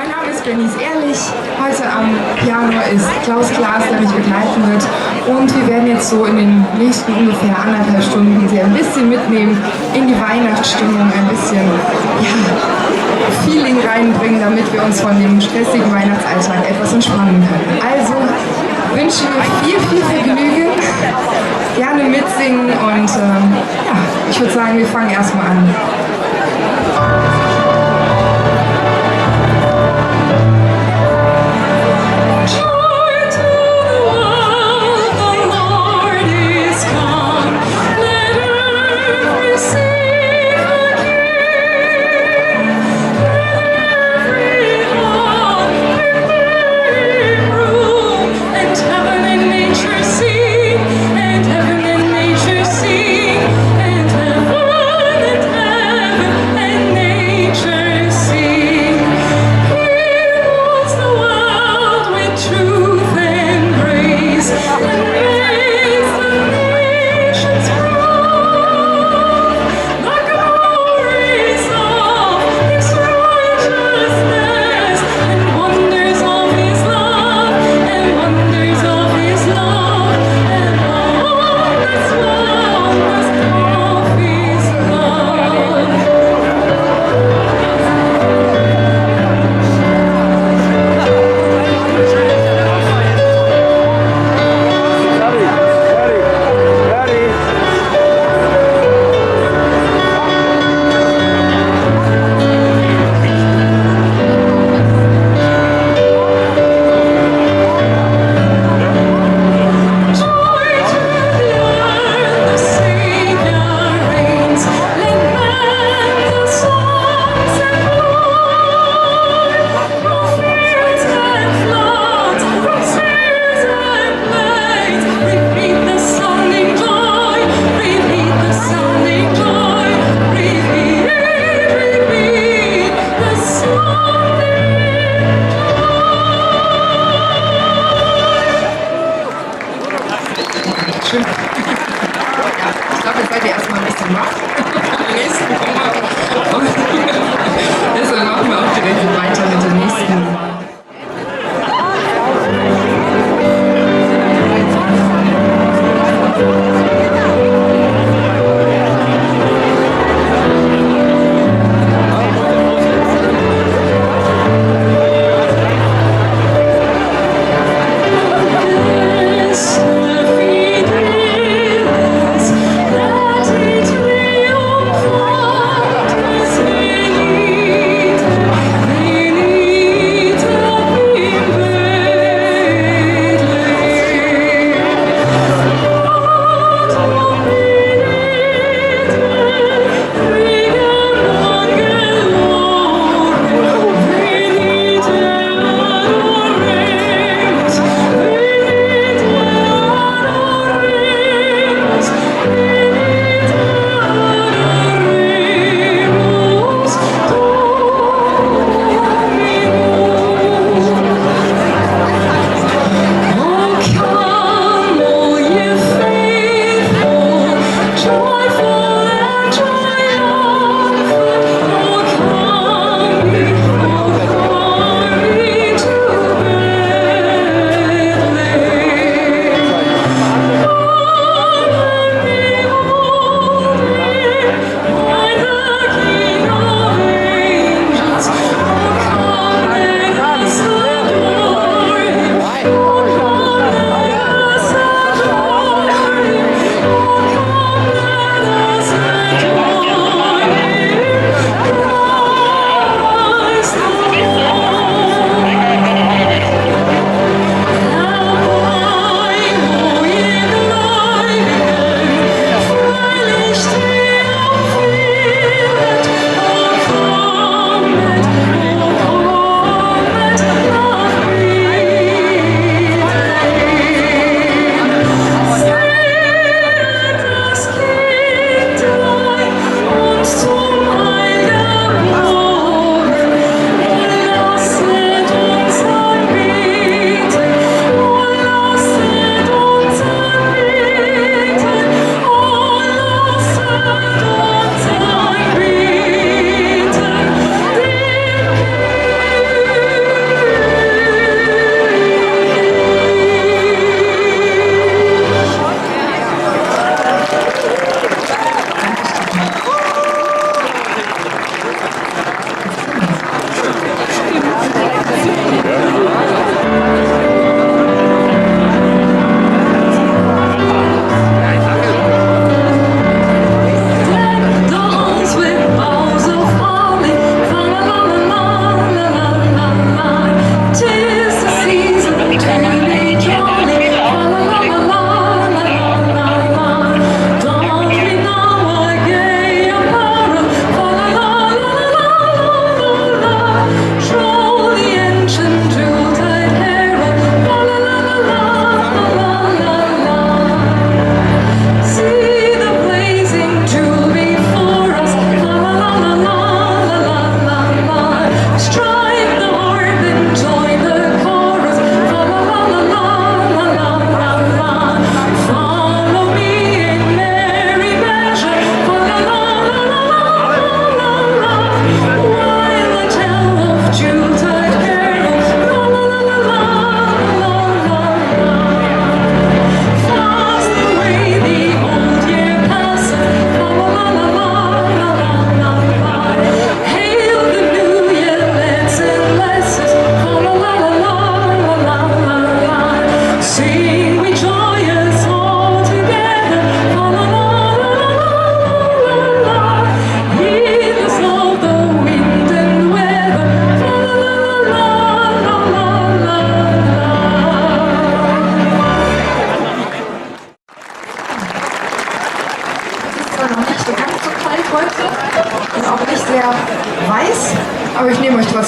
Mein Name ist Bernice Ehrlich. Heute am Piano ist Klaus Klaas, der mich begleiten wird. Und wir werden jetzt so in den nächsten ungefähr 1,5 Stunden Sie ein bisschen mitnehmen in die Weihnachtsstimmung, ein bisschen Feeling reinbringen, damit wir uns von dem stressigen Weihnachtsalltag etwas entspannen können. Also wünschen wir viel Vergnügen, gerne mitsingen und ich würde sagen, wir fangen erstmal an. And heaven and nature sing, and heaven and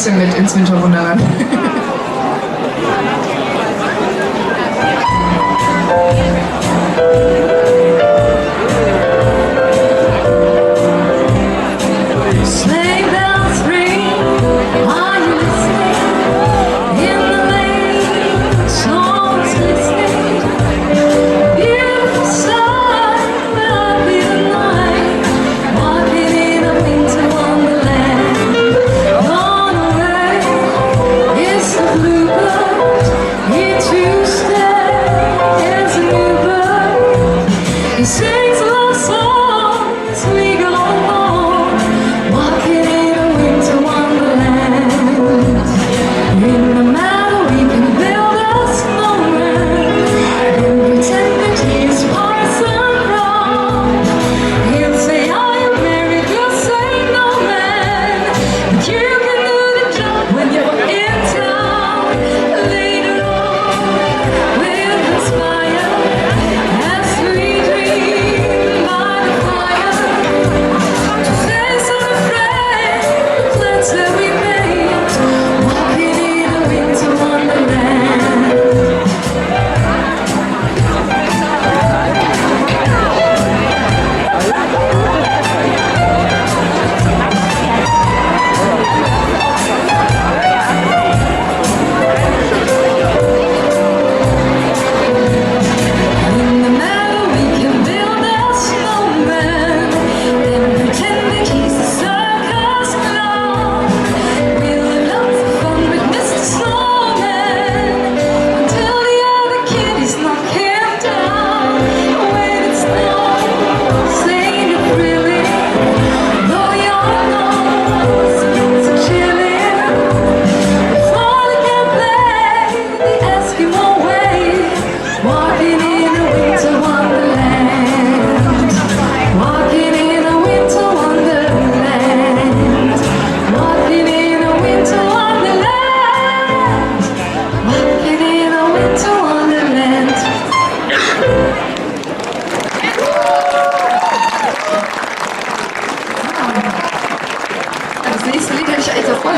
trotzdem mit ins Winterwunderland.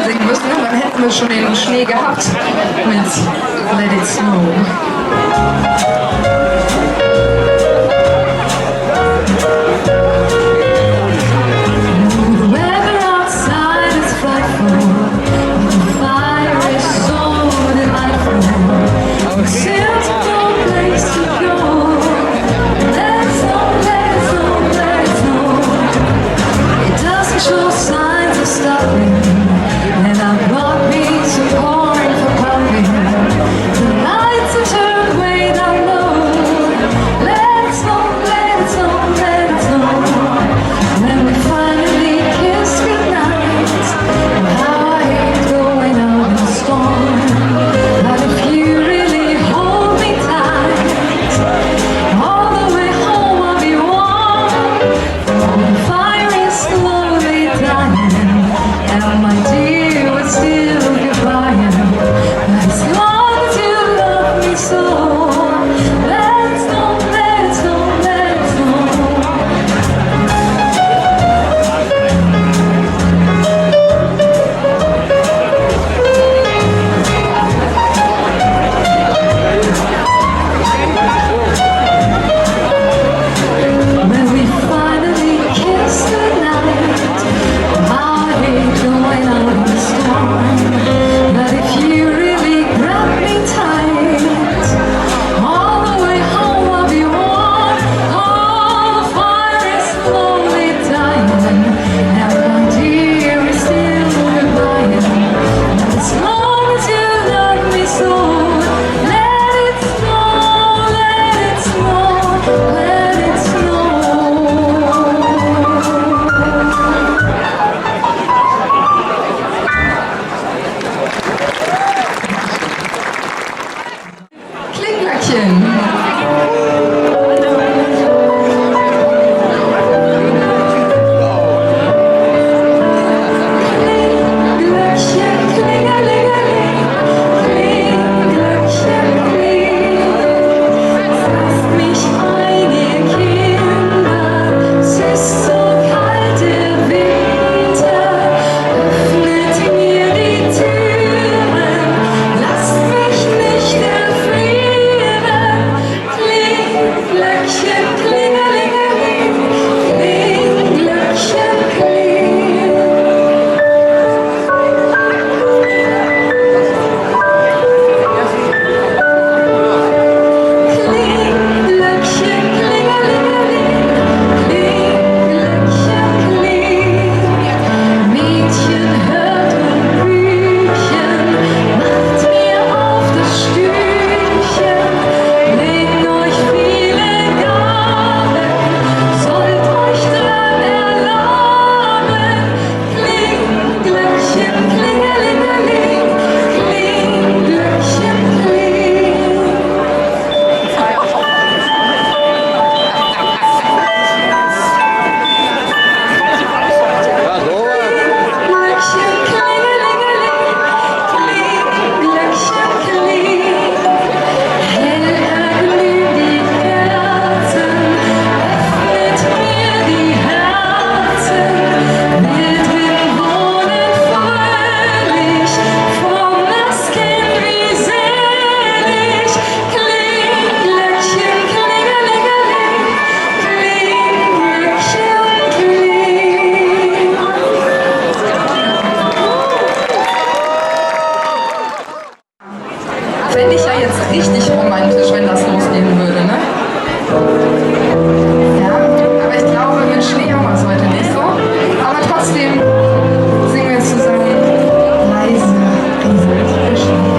Singen müssen, dann hätten wir schon den Schnee gehabt mit Let It Snow. Let fände ich ja jetzt richtig romantisch, wenn das losgehen würde, ne? Ja, aber ich glaube, mit Schnee haben wir es heute nicht so. Aber trotzdem singen wir zusammen leise rieselt der Schnee.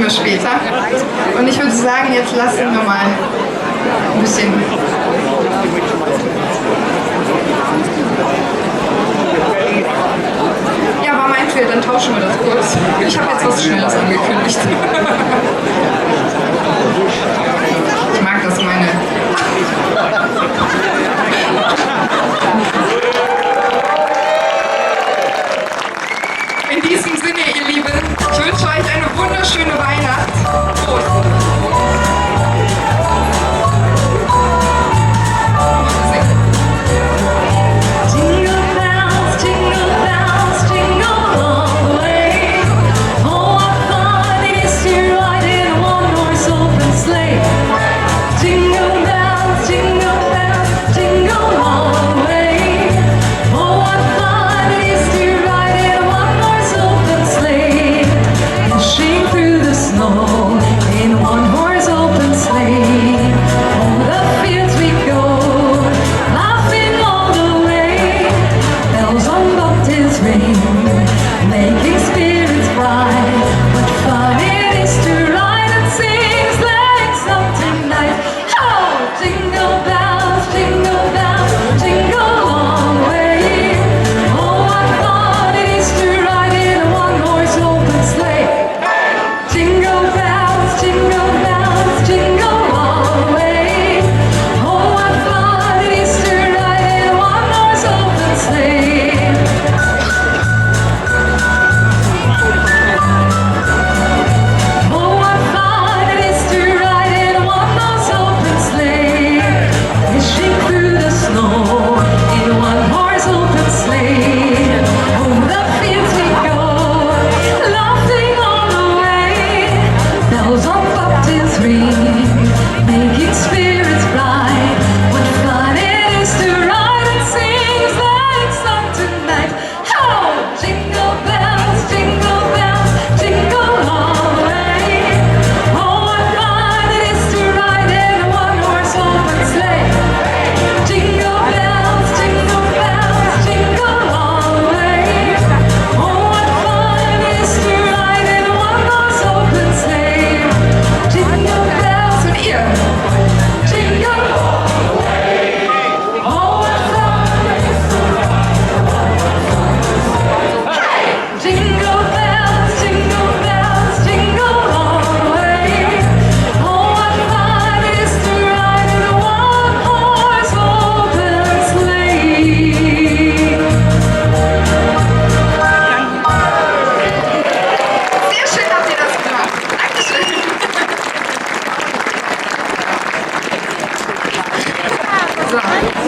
wir später. Und ich würde sagen, jetzt lassen wir mal ein bisschen. Ja, war mein Fehler, dann tauschen wir das kurz. Ich habe jetzt was Schnelles angekündigt. Ich mag das, meine. In diesem Sinne, ihr Lieben, ich wünsche euch eine wunderschöne Weihnacht. Prost!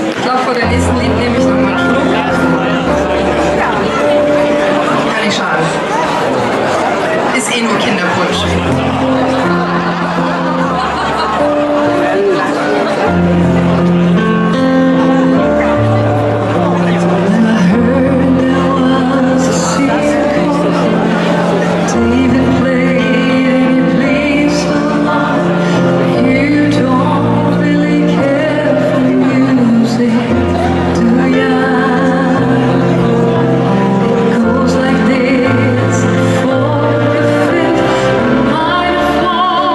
Ich glaube, vor der nächsten Lied nehme ich nochmal einen Schluck. Kann nicht schaden. Ist eh nur Kinderpunsch. Fall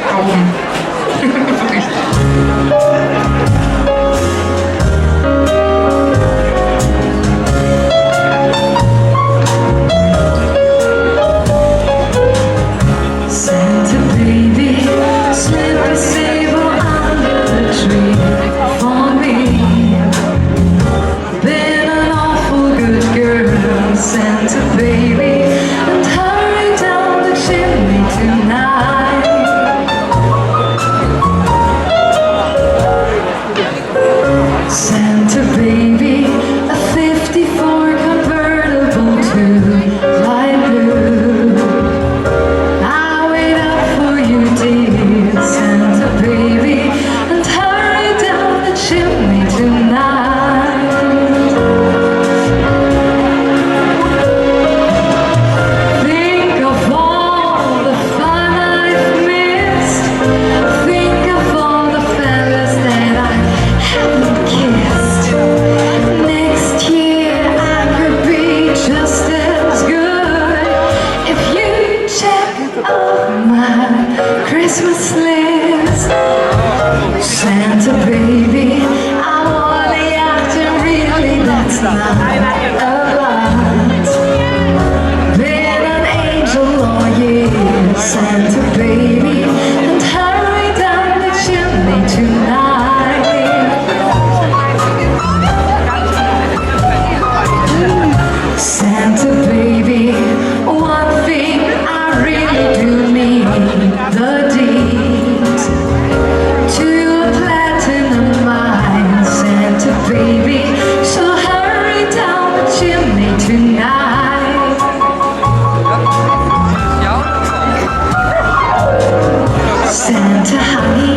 Augen. Santa baby, slip a sable under the tree for me. Been an awful good girl, Santa baby, and hurry down the chimney tonight. Santa baby, a 54 convertible to light blue. I wait up for you, dear Santa baby, and hurry down the chimney tonight. Think of all the fun I've missed. Think of all the fellas that I haven't kissed. Next year I could be just as good if you check off my Christmas list. Santa baby, I wanna act and really that's not a lot. Been an angel all year, Santa baby, and hurry down the chimney tonight. Santa baby, one thing I really do need, the deed to a platinum mine, Santa baby, so hurry down the chimney tonight. Santa honey,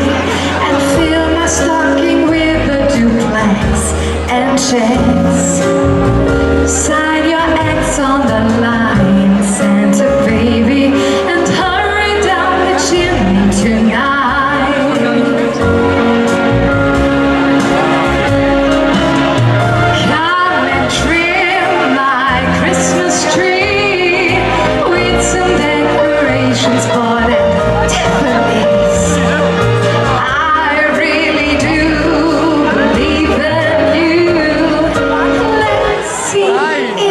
and fill my stocking with a duplex and checks. Sign your X on the line, Santa baby, and hurry down the chimney tonight. Come and trim my Christmas tree with some decorations bought at Tiffany's. I really do believe in you. Let's see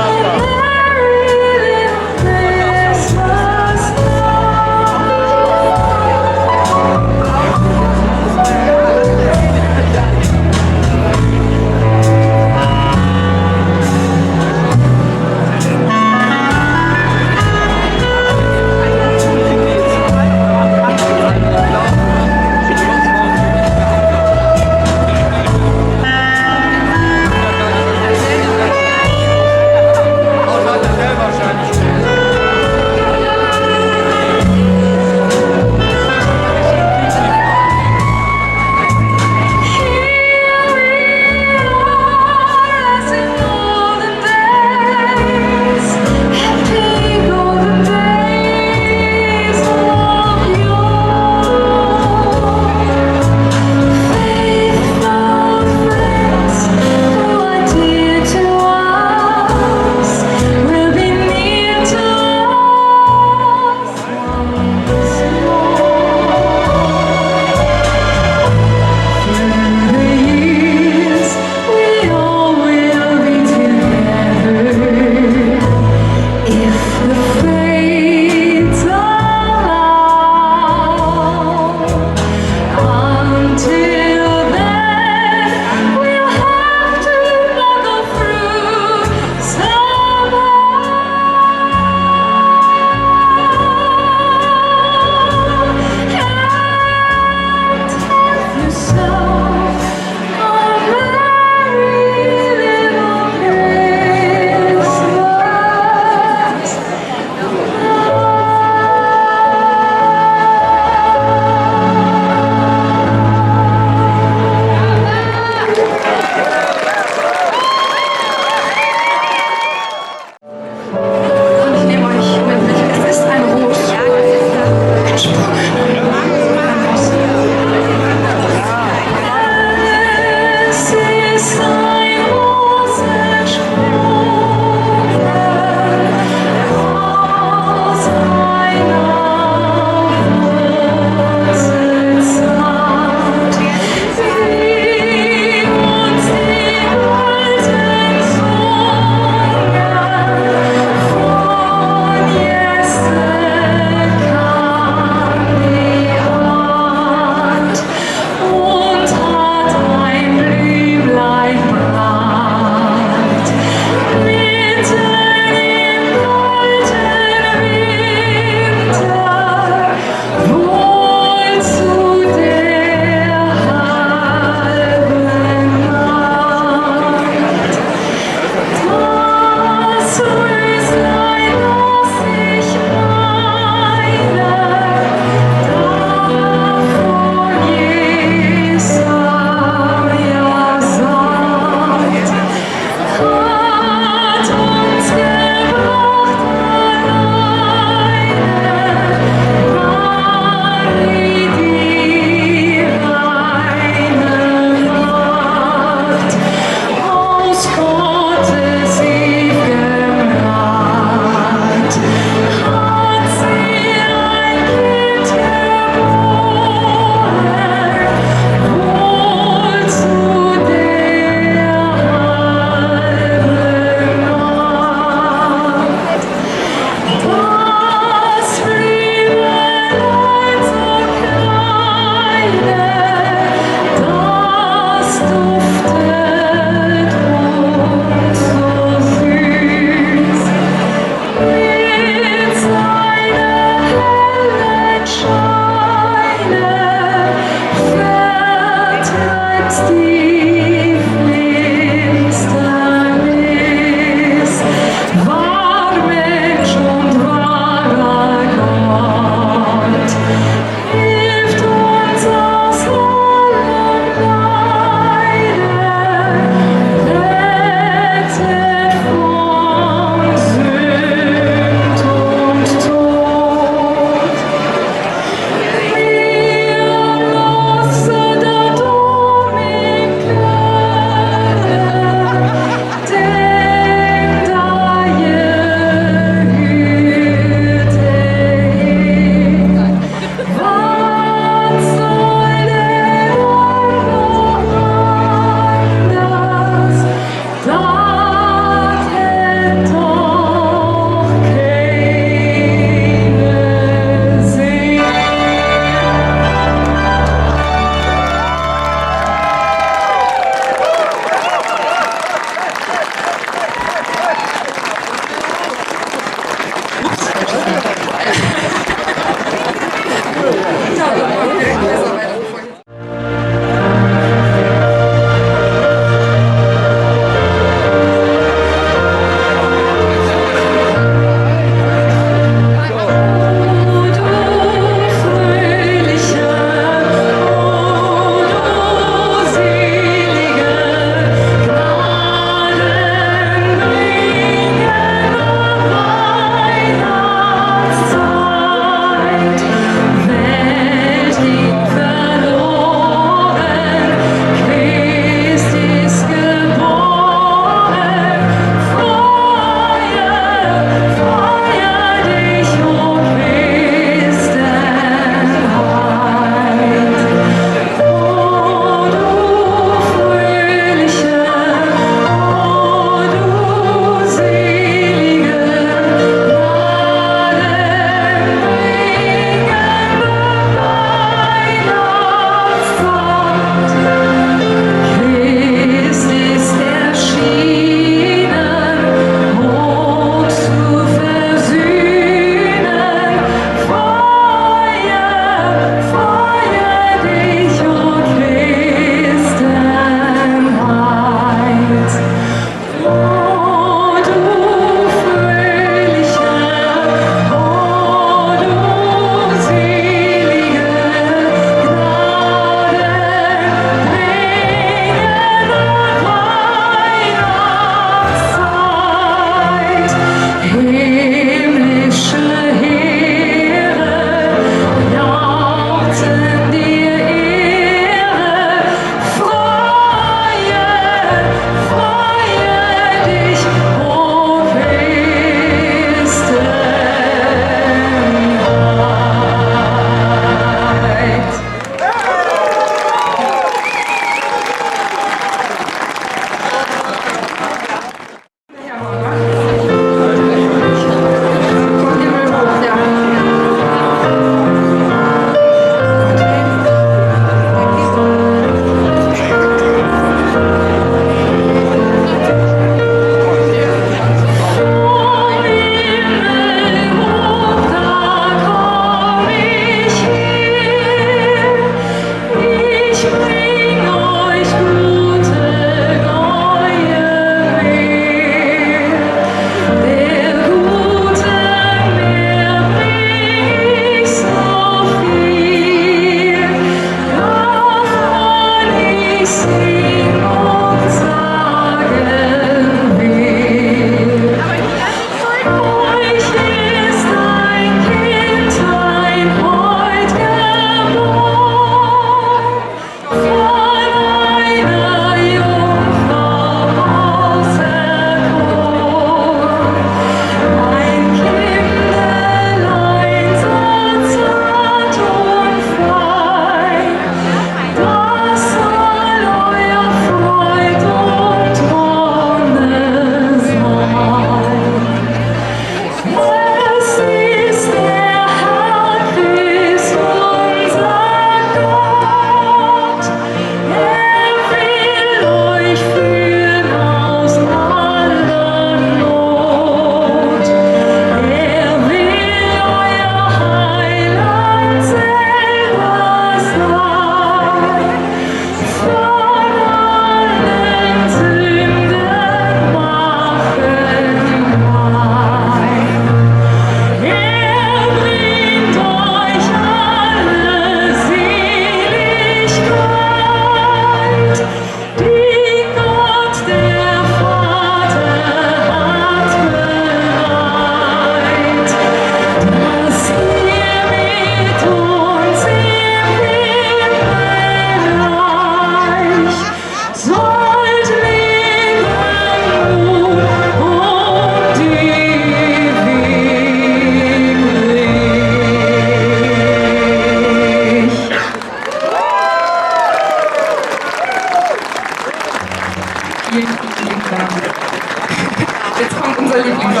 Jetzt kommt unser Lieblingslied.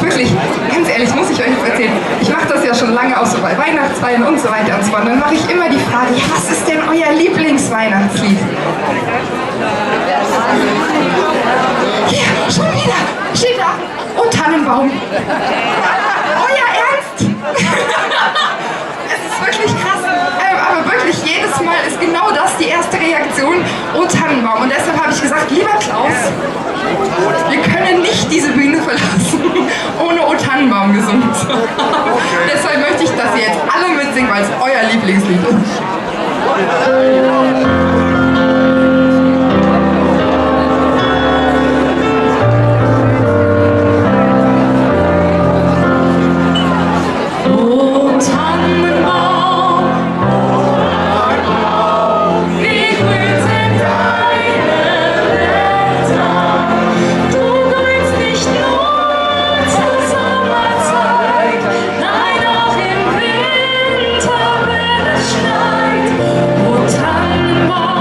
Wirklich, ganz ehrlich, muss ich euch jetzt erzählen. Ich mache das ja schon lange auch so bei Weihnachtsfeiern und so weiter und so fort. Dann mache ich immer die Frage, ja, was ist denn euer Lieblingsweihnachtslied? Hier, schon wieder, steht da. Oh, Tannenbaum. Euer Ernst? Es ist wirklich krass. Aber wirklich, jedes Mal ist genau das die erste Reaktion. Oh, Tannenbaum. Und deshalb habe ich gesagt, lieber Klaus, wir können nicht diese Bühne verlassen, ohne O Tannenbaum gesungen zu haben. Deshalb möchte ich, dass ihr jetzt alle mitsingt, weil es euer Lieblingslied ist. Tannenbaum.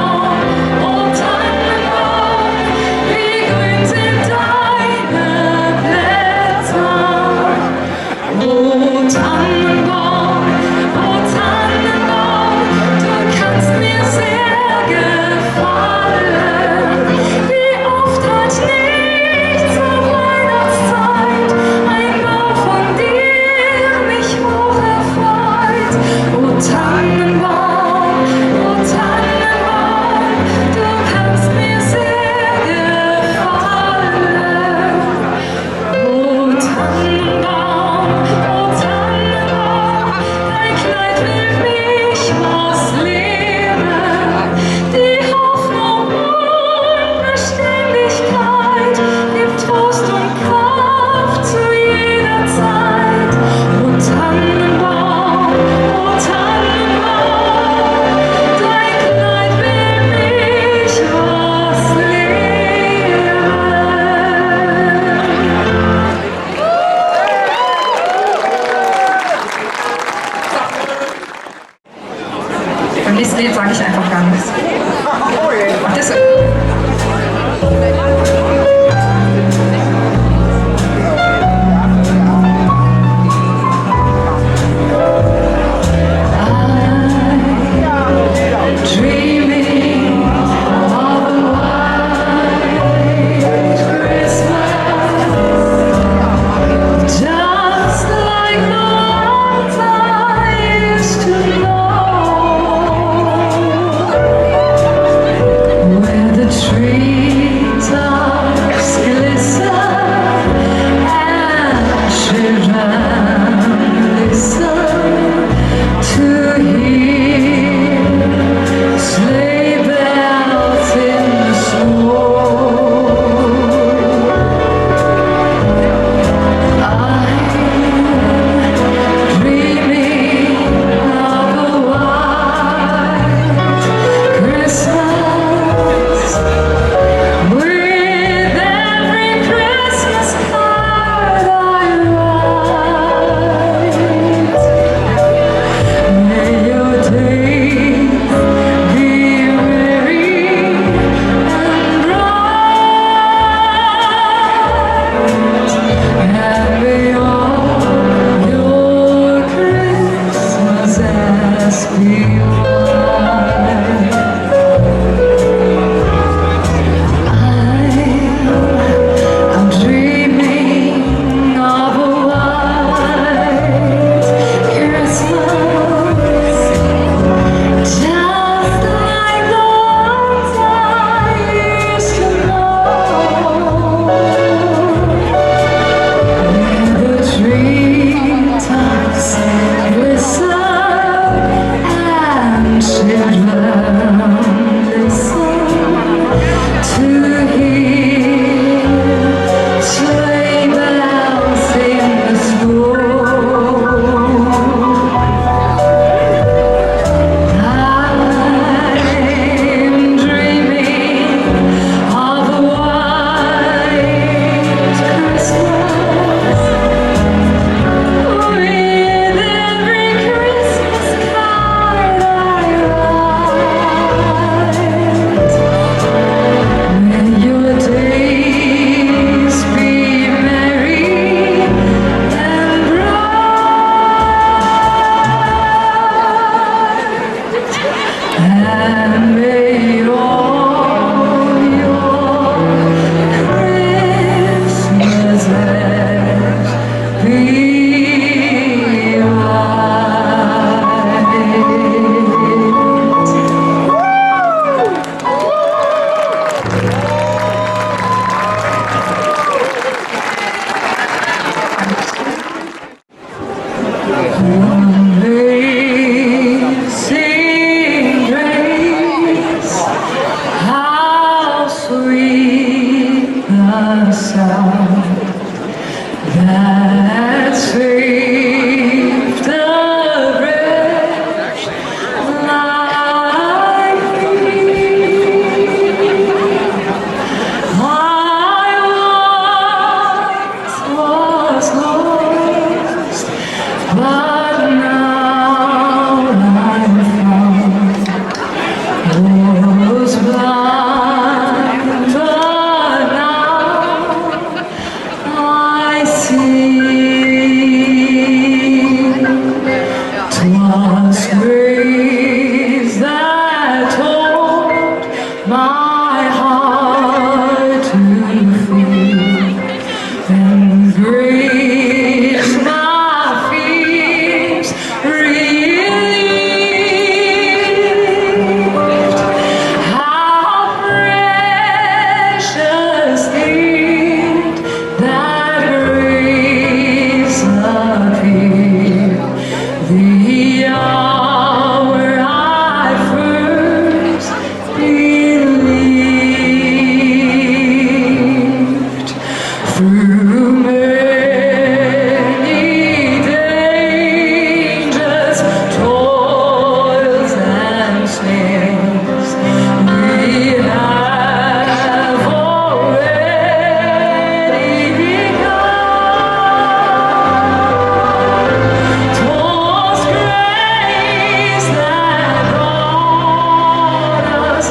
the sound that saved the wretch like me. I once was lost, but now I'm found. Was blind, but now I see. 'Twas grace that taught my heart to feel, and grace my fears relieved. How precious did that grace appear, the hour I first believed. Through many dangers, toils and snares, we have already begun. 'Twas grace that brought us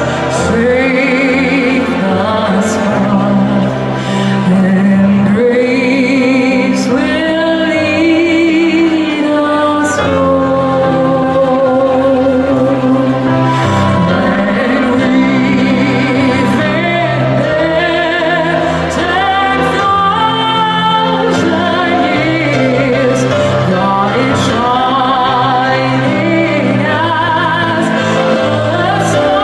safe thus far, and grace will lead us home. When we've been there 10,000 years, God is shining as the sun.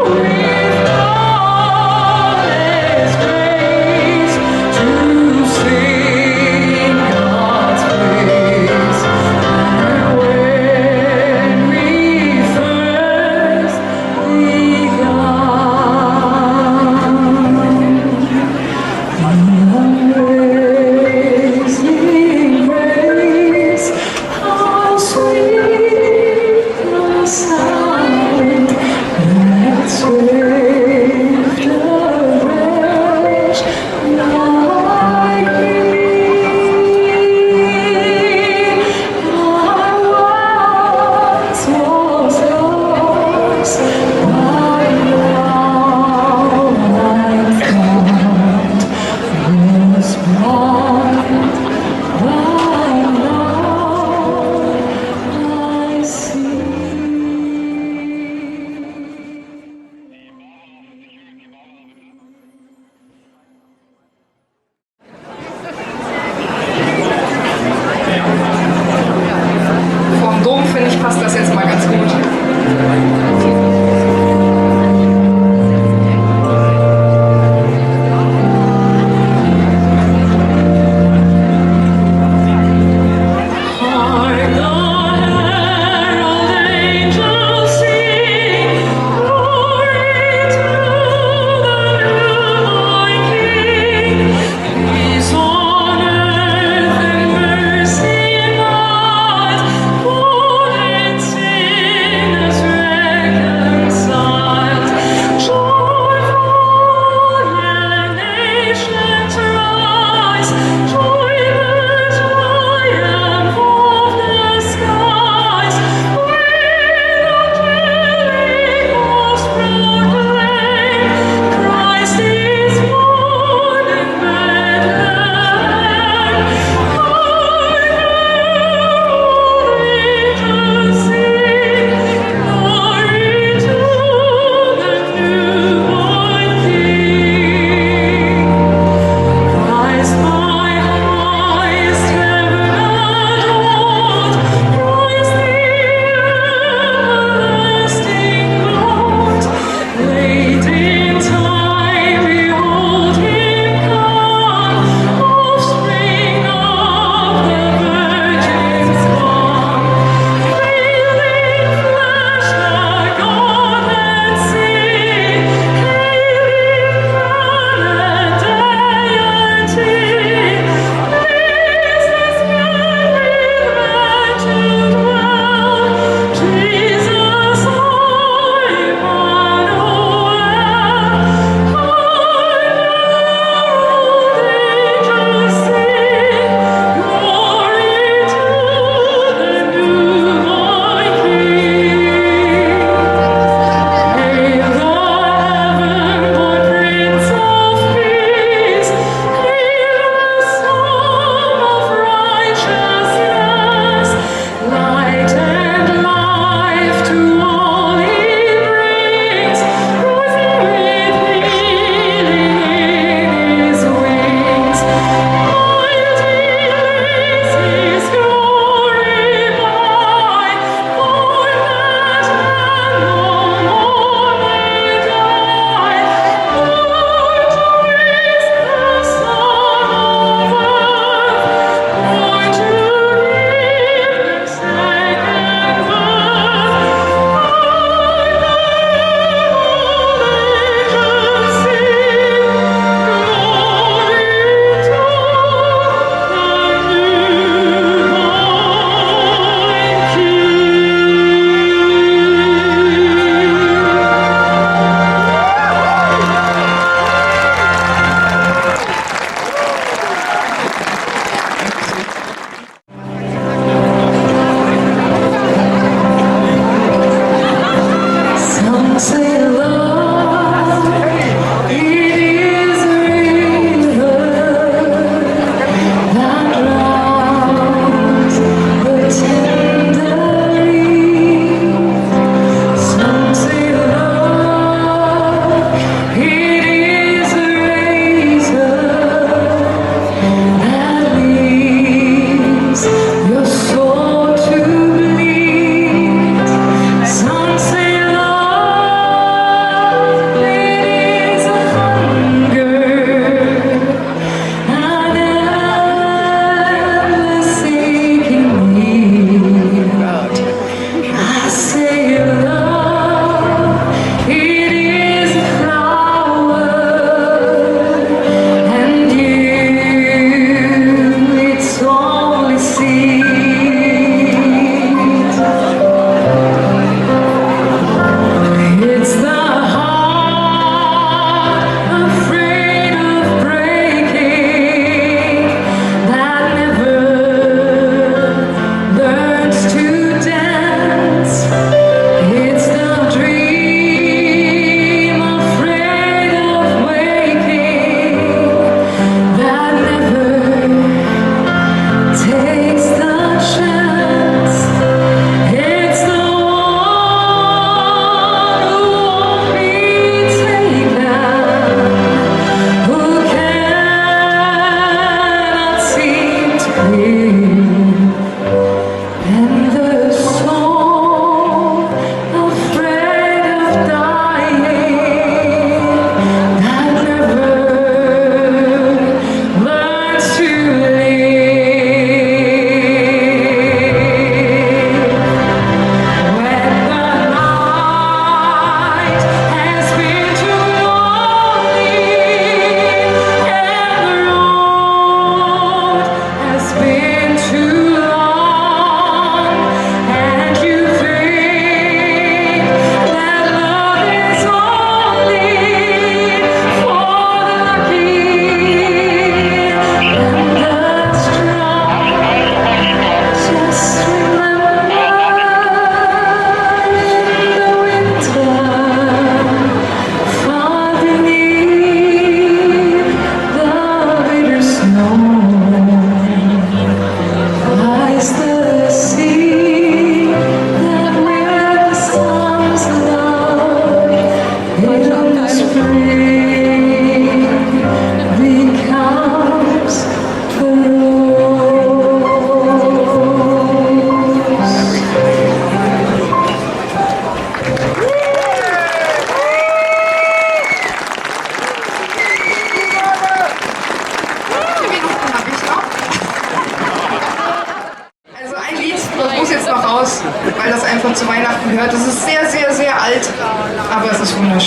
We've known His grace to sing God's praise, and when we first amazing grace, how sweet the sound that saved a wretch like me. I once was lost, but now I'm found. Was blind, but now I see.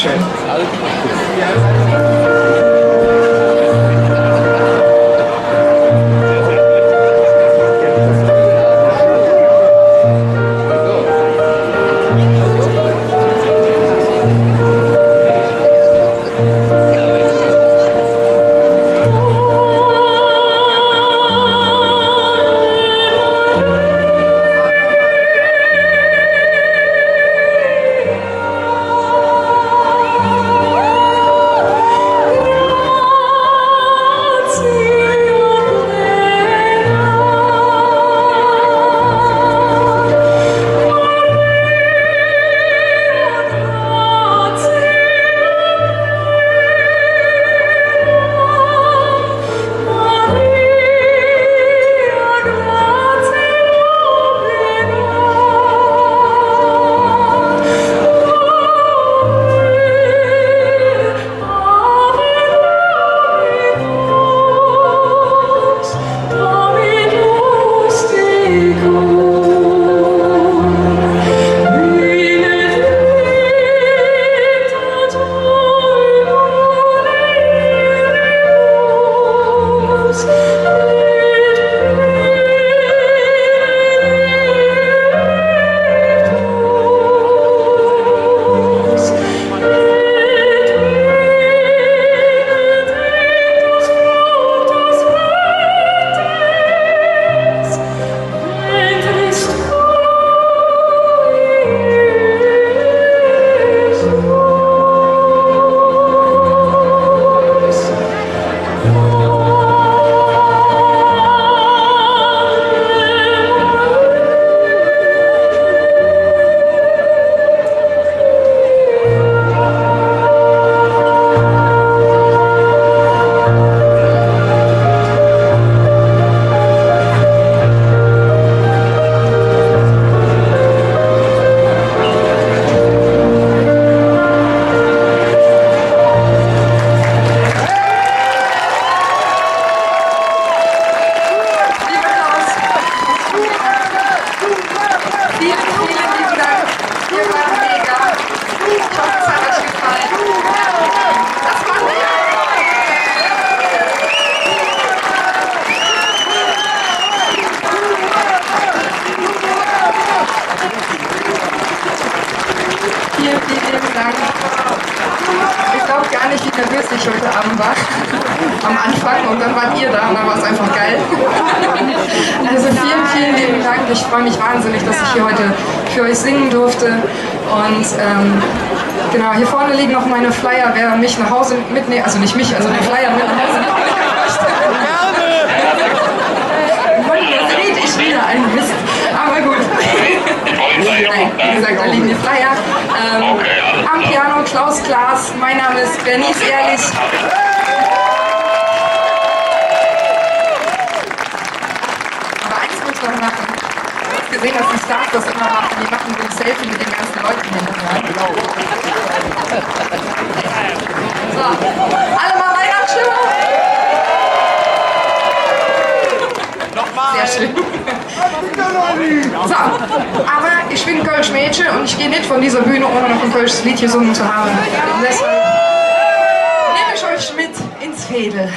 Dankeschön. Ich glaube gar nicht, wie nervös ich heute Abend war. Am Anfang und dann wart ihr da und dann war es einfach geil. Also vielen, vielen lieben Dank. Ich freue mich wahnsinnig, dass ich hier heute für euch singen durfte. Und genau, hier vorne liegen noch meine Flyer, wer mich nach Hause mitnehmen, also nicht mich, also den Flyer mit nach Hause mitnehmen möchte. Mann, das red ich wieder ein Mist. Aber gut. Nein, wie gesagt, da liegen die Flyer. Am Piano Klaus Klaas, mein Name ist Bernice Ehrlich. Aber eins muss ich noch machen. Du hast gesehen, dass die Stars das immer machen. Die machen so ein Selfie mit den ganzen Leuten hinterher. So, alle mal Weihnachtsstimmung. Sehr schön. So, aber ich bin Kölsch Mädchen und ich gehe nicht von dieser Bühne, ohne noch ein Kölsches Lied gesungen zu haben. Und deshalb nehme ich euch mit ins Fädel.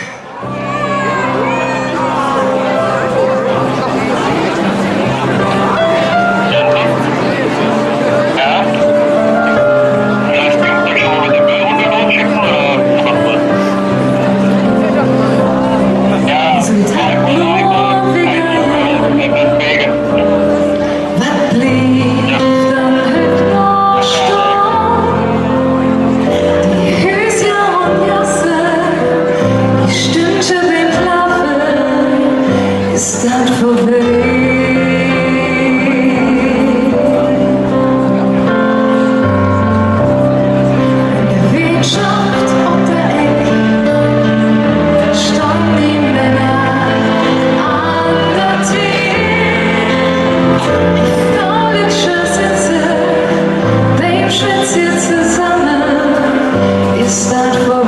Zusammen ist das vorbei.